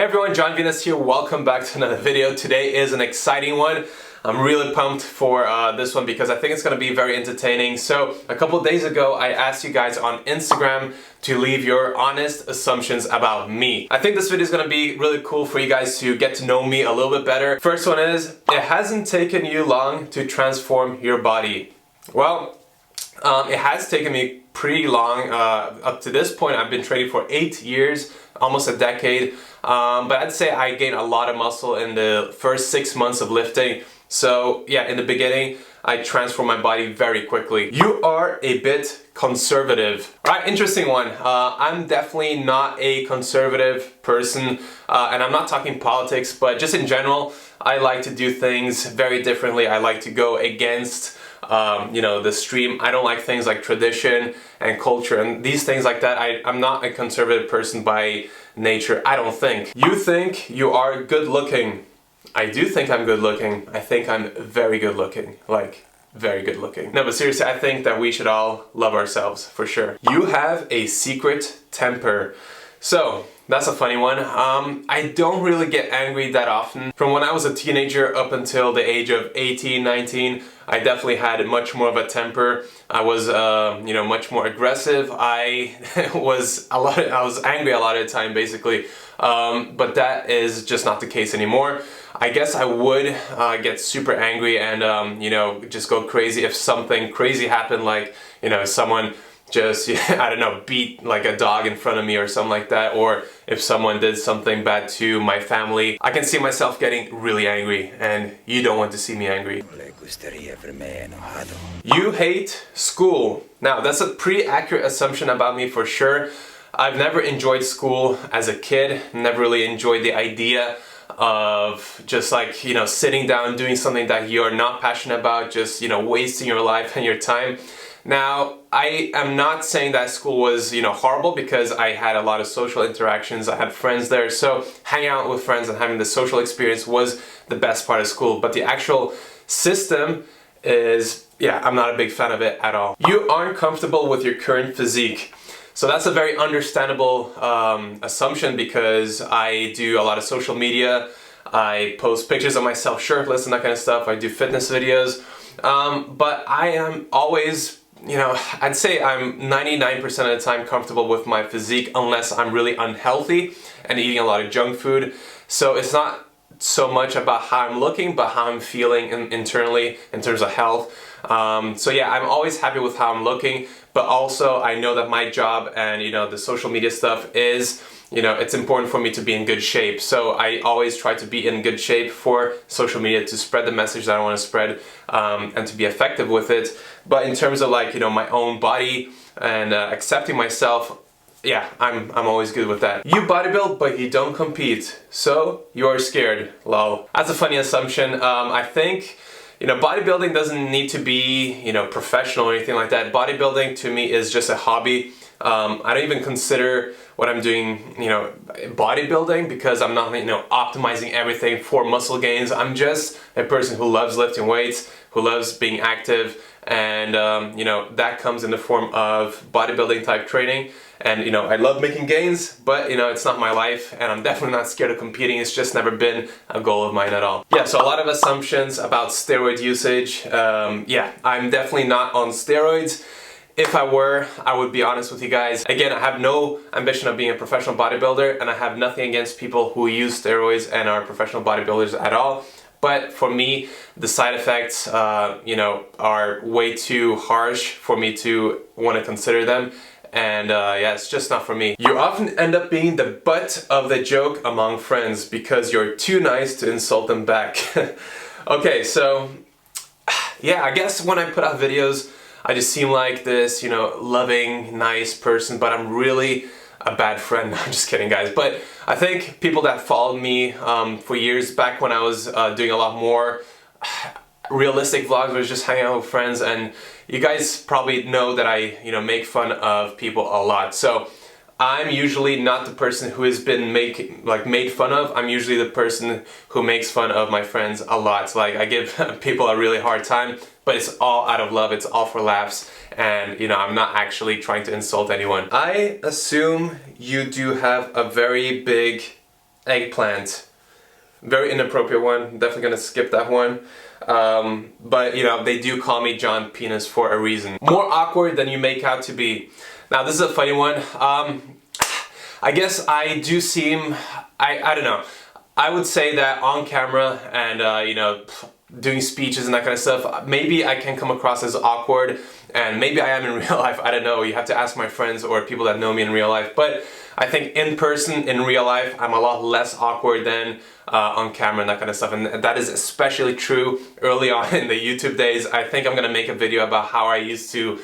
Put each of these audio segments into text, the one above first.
Hey everyone, Jon Venus here. Welcome back to another video. Today is an exciting one. I'm really pumped for this one because I think it's going to be very entertaining. So a couple of days ago, I asked you guys on Instagram to leave your honest assumptions about me. I think this video is going to be really cool for you guys to get to know me a little bit better. First one is, it hasn't taken you long to transform your body. Well, it has taken me pretty long. Up to this point, I've been training for 8 years, almost a decade. But I'd say I gained a lot of muscle in the first 6 months of lifting. So yeah, in the beginning, I transformed my body very quickly. You are a bit conservative. All right, interesting one. I'm definitely not a conservative person, and I'm not talking politics, but just in general, I like to do things very differently. I like to go against the stream. I don't like things like tradition and culture and these things like that. I'm not a conservative person by nature, I don't think. You think you are good looking. I do think I'm good looking. I think I'm very good looking. Like, very good looking. No, but seriously, I think that we should all love ourselves, for sure. You have a secret temper. So, that's a funny one. I don't really get angry that often. From when I was a teenager up until the age of 18, 19, I definitely had much more of a temper. I was, much more aggressive. I was angry a lot of the time, basically. But that is just not the case anymore. I guess I would get super angry and, just go crazy if something crazy happened, like, someone just, I don't know, beat like a dog in front of me or something like that, or if someone did something bad to my family. I can see myself getting really angry, and you don't want to see me angry. You hate school. Now, that's a pretty accurate assumption about me for sure. I've never enjoyed school as a kid, never really enjoyed the idea of just like, sitting down, doing something that you're not passionate about, just, wasting your life and your time. Now, I am not saying that school was, horrible, because I had a lot of social interactions, I had friends there, so hanging out with friends and having the social experience was the best part of school. But the actual system is, I'm not a big fan of it at all. You aren't comfortable with your current physique. So that's a very understandable assumption, because I do a lot of social media, I post pictures of myself shirtless and that kind of stuff, I do fitness videos, but I am always, I'd say I'm 99% of the time comfortable with my physique, unless I'm really unhealthy and eating a lot of junk food. So it's not so much about how I'm looking, but how I'm feeling internally in terms of health. So yeah, I'm always happy with how I'm looking, but also I know that my job and, the social media stuff is, it's important for me to be in good shape. So I always try to be in good shape for social media, to spread the message that I want to spread, and to be effective with it. But in terms of like, my own body and accepting myself, yeah, I'm always good with that. You bodybuild, but you don't compete, so you're scared. Lol. That's a funny assumption. I think, bodybuilding doesn't need to be, professional or anything like that. Bodybuilding to me is just a hobby. I don't even consider what I'm doing, bodybuilding, because I'm not, optimizing everything for muscle gains. I'm just a person who loves lifting weights, who loves being active, and, that comes in the form of bodybuilding type training. And, I love making gains, but, it's not my life, and I'm definitely not scared of competing. It's just never been a goal of mine at all. Yeah, so a lot of assumptions about steroid usage. Yeah, I'm definitely not on steroids. If I were, I would be honest with you guys. Again, I have no ambition of being a professional bodybuilder, and I have nothing against people who use steroids and are professional bodybuilders at all. But for me, the side effects, are way too harsh for me to want to consider them. And yeah, it's just not for me. You often end up being the butt of the joke among friends because you're too nice to insult them back. Okay, so yeah, I guess when I put out videos, I just seem like this, loving, nice person, but I'm really a bad friend. I'm just kidding, guys. But I think people that followed me for years back when I was doing a lot more realistic vlogs, where I was just hanging out with friends, and you guys probably know that I, make fun of people a lot. So I'm usually not the person who has been made fun of. I'm usually the person who makes fun of my friends a lot. Like, I give people a really hard time, but it's all out of love, it's all for laughs, and I'm not actually trying to insult anyone. I assume you do have a very big Eggplant. Very inappropriate one. Definitely gonna skip that one. But you know, they do call me Jon Penis for a reason. More awkward than you make out to be. Now this is a funny one. I guess I do seem, I don't know. I would say that on camera and you know, doing speeches and that kind of stuff, maybe I can come across as awkward, and maybe I am in real life. I don't know. You have to ask my friends or people that know me in real life. But I think in person, in real life, I'm a lot less awkward than on camera and that kind of stuff. And that is especially true early on in the YouTube days. I think I'm gonna make a video about how I used to,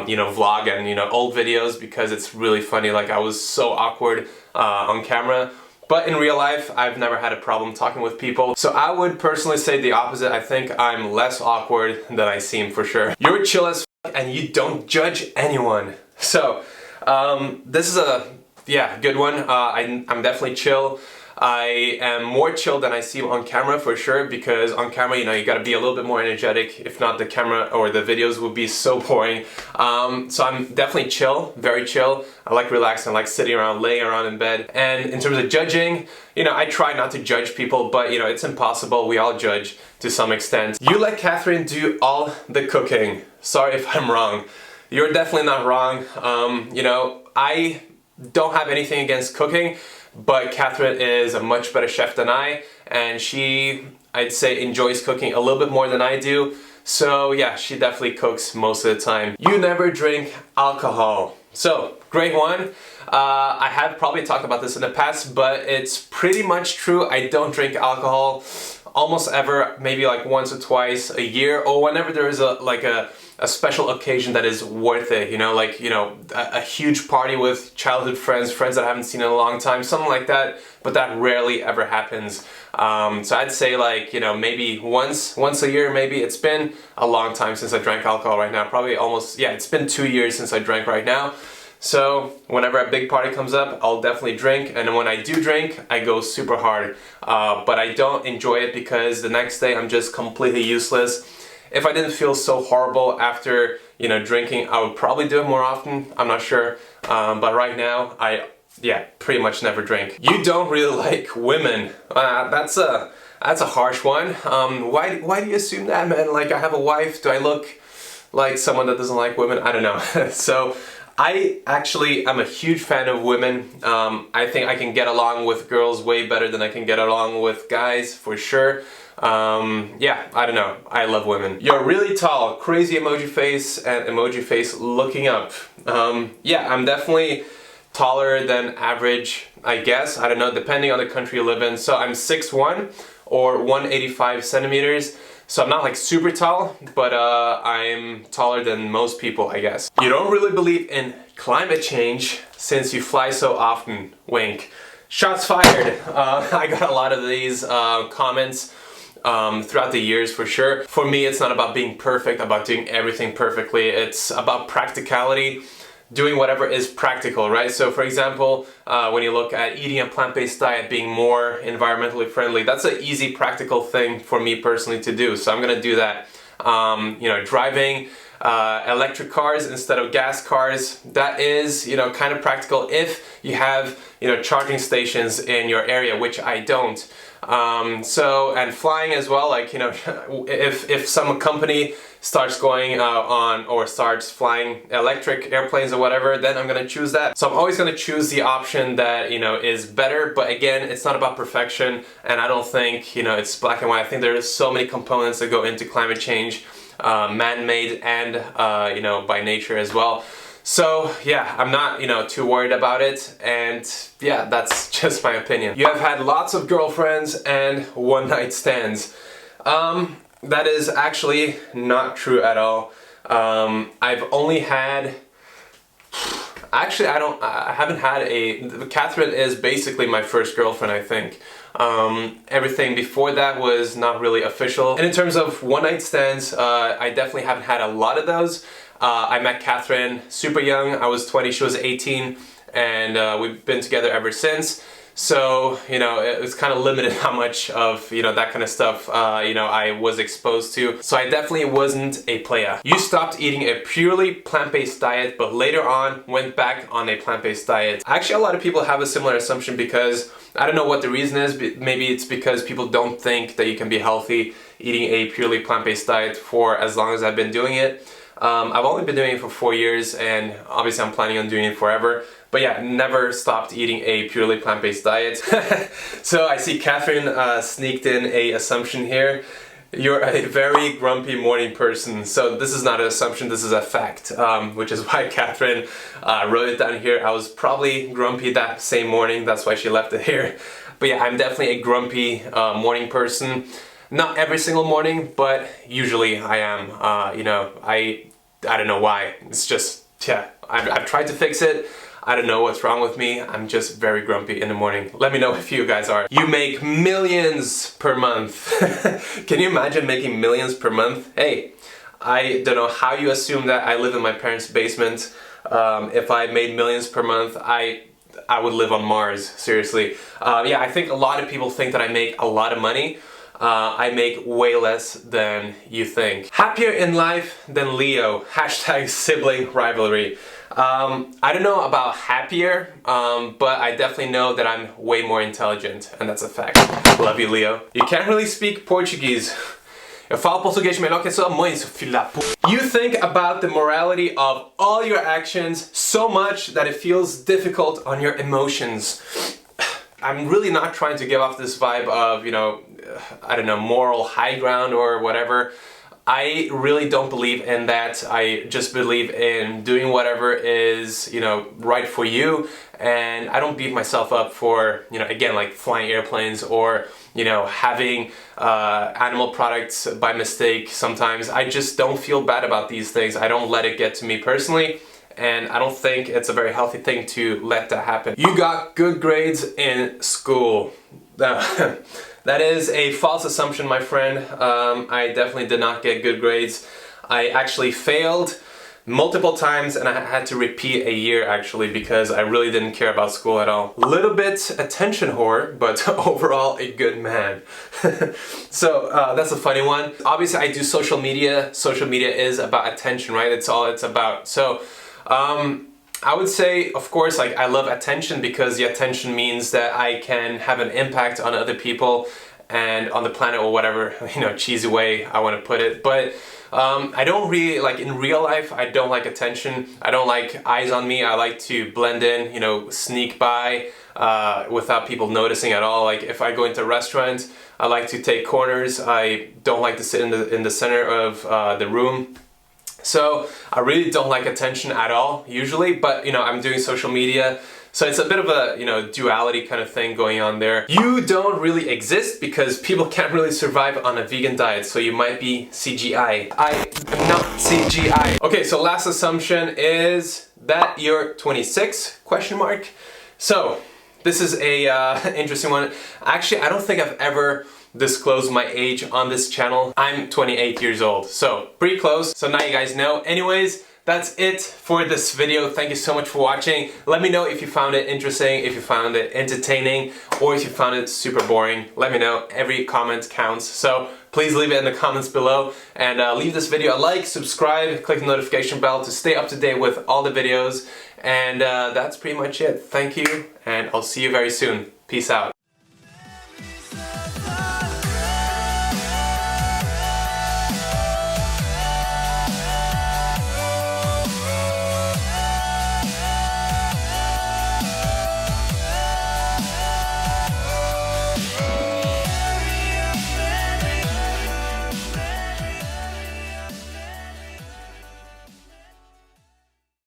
you know, vlog and, you know, old videos, because it's really funny. Like, I was so awkward on camera. But in real life, I've never had a problem talking with people. So I would personally say the opposite. I think I'm less awkward than I seem, for sure. You're chill as f and you don't judge anyone. So this is a, yeah, good one. I'm definitely chill. I am more chill than I seem on camera, for sure, because on camera, you know, you gotta be a little bit more energetic. If not, the camera or the videos would be so boring. So I'm definitely chill, very chill. I like relaxing, I like sitting around, laying around in bed. And in terms of judging, you know, I try not to judge people, but you know, it's impossible. We all judge to some extent. You let Catherine do all the cooking. Sorry if I'm wrong. You're definitely not wrong. You know, I don't have anything against cooking, but Catherine is a much better chef than I, and she, I'd say, enjoys cooking a little bit more than I do. So yeah, she definitely cooks most of the time. You never drink alcohol. So, great one. I have probably talked about this in the past, but it's pretty much true. I don't drink alcohol almost ever, maybe like once or twice a year, or whenever there is a special occasion that is worth it, you know, like, you know, a huge party with childhood friends that I haven't seen in a long time, something like that, but that rarely ever happens. So I'd say, like, you know, maybe once a year, maybe. It's been a long time since I drank alcohol right now, probably almost, yeah, it's been 2 years since I drank right now. So whenever a big party comes up, I'll definitely drink, and when I do drink, I go super hard. But I don't enjoy it because the next day I'm just completely useless. If I didn't feel so horrible after, you know, drinking, I would probably do it more often. I'm not sure. But right now, yeah, pretty much never drink. You don't really like women. That's a harsh one. Why do you assume that, man? Like, I have a wife. Do I look like someone that doesn't like women? I don't know. So I actually am a huge fan of women. I think I can get along with girls way better than I can get along with guys, for sure. Yeah, I don't know. I love women. You're really tall, crazy emoji face, and emoji face looking up. Yeah, I'm definitely taller than average, I guess. I don't know, depending on the country you live in. So I'm 6'1", or 185 centimeters. So I'm not like super tall, but I'm taller than most people, I guess. You don't really believe in climate change since you fly so often. Wink. Shots fired. I got a lot of these comments throughout the years, for sure. For me, it's not about being perfect, about doing everything perfectly. It's about practicality, doing whatever is practical, right? So for example, when you look at eating a plant-based diet, being more environmentally friendly, that's an easy, practical thing for me personally to do. So I'm gonna do that. You know, driving electric cars instead of gas cars, that is, you know, kind of practical if you have, you know, charging stations in your area, which I don't. And flying as well, like, you know, if some company starts going on or starts flying electric airplanes or whatever, then I'm gonna choose that. So I'm always gonna choose the option that, you know, is better, but again, it's not about perfection, and I don't think, you know, it's black and white. I think there's so many components that go into climate change, man-made and, you know, by nature as well. So yeah, I'm not, you know, too worried about it, and yeah, that's just my opinion. You have had lots of girlfriends and one-night stands. That is actually not true at all. I've only had, actually I haven't had Catherine is basically my first girlfriend, I think. Everything before that was not really official. And in terms of one-night stands, I definitely haven't had a lot of those. I met Catherine super young. I was 20, she was 18, and we've been together ever since. So, you know, it was kind of limited how much of, you know, that kind of stuff, you know, I was exposed to. So I definitely wasn't a player. You stopped eating a purely plant-based diet, but later on went back on a plant-based diet. Actually, a lot of people have a similar assumption because I don't know what the reason is. Maybe it's because people don't think that you can be healthy eating a purely plant-based diet for as long as I've been doing it. I've only been doing it for 4 years, and obviously I'm planning on doing it forever. But yeah, never stopped eating a purely plant-based diet. So I see Catherine sneaked in a assumption here. You're a very grumpy morning person. So this is not an assumption, this is a fact, which is why Catherine wrote it down here. I was probably grumpy that same morning, that's why she left it here. But yeah, I'm definitely a grumpy morning person. Not every single morning, but usually I am. You know, I don't know why. It's just, yeah, I've tried to fix it. I don't know what's wrong with me. I'm just very grumpy in the morning. Let me know if you guys are. You make millions per month. Can you imagine making millions per month? Hey, I don't know how you assume that I live in my parents' basement. If I made millions per month, I would live on Mars, seriously. Yeah, I think a lot of people think that I make a lot of money. I make way less than you think. Happier in life than Leo. Hashtag sibling rivalry. I don't know about happier, but I definitely know that I'm way more intelligent, and that's a fact. Love you, Leo. You can't really speak Portuguese. Eu falo português melhor que a sua mãe, seu filho da puta. You think about the morality of all your actions so much that it feels difficult on your emotions. I'm really not trying to give off this vibe of, you know, I don't know, moral high ground or whatever. I really don't believe in that. I just believe in doing whatever is, you know, right for you. And I don't beat myself up for, you know, again, like flying airplanes or, you know, having animal products by mistake sometimes. I just don't feel bad about these things. I don't let it get to me personally. And I don't think it's a very healthy thing to let that happen. You got good grades in school. That is a false assumption, my friend. I definitely did not get good grades. I actually failed multiple times, and I had to repeat a year actually because I really didn't care about school at all. Little bit attention whore, but overall a good man. So that's a funny one. Obviously I do social media. Social media is about attention, right? It's all it's about. So I would say, of course, like I love attention because the attention means that I can have an impact on other people and on the planet or whatever, you know, cheesy way I want to put it. But I don't really, like in real life, I don't like attention. I don't like eyes on me. I like to blend in, you know, sneak by without people noticing at all. Like if I go into a restaurant, I like to take corners. I don't like to sit in the center of the room. So I really don't like attention at all usually, but you know, I'm doing social media, so it's a bit of a, you know, duality kind of thing going on there. You don't really exist because people can't really survive on a vegan diet, so you might be CGI. I am not CGI. Okay, so last assumption is that you're 26, question mark. So this is a interesting one. Actually, I don't think I've ever disclose my age on this channel. I'm 28 years old, so pretty close. So now you guys know. Anyways, that's it for this video. Thank you so much for watching. Let me know if you found it interesting, if you found it entertaining, or if you found it super boring. Let me know. Every comment counts. So please leave it in the comments below, and leave this video a like, subscribe, click the notification bell to stay up to date with all the videos. And that's pretty much it. Thank you, and I'll see you very soon. Peace out.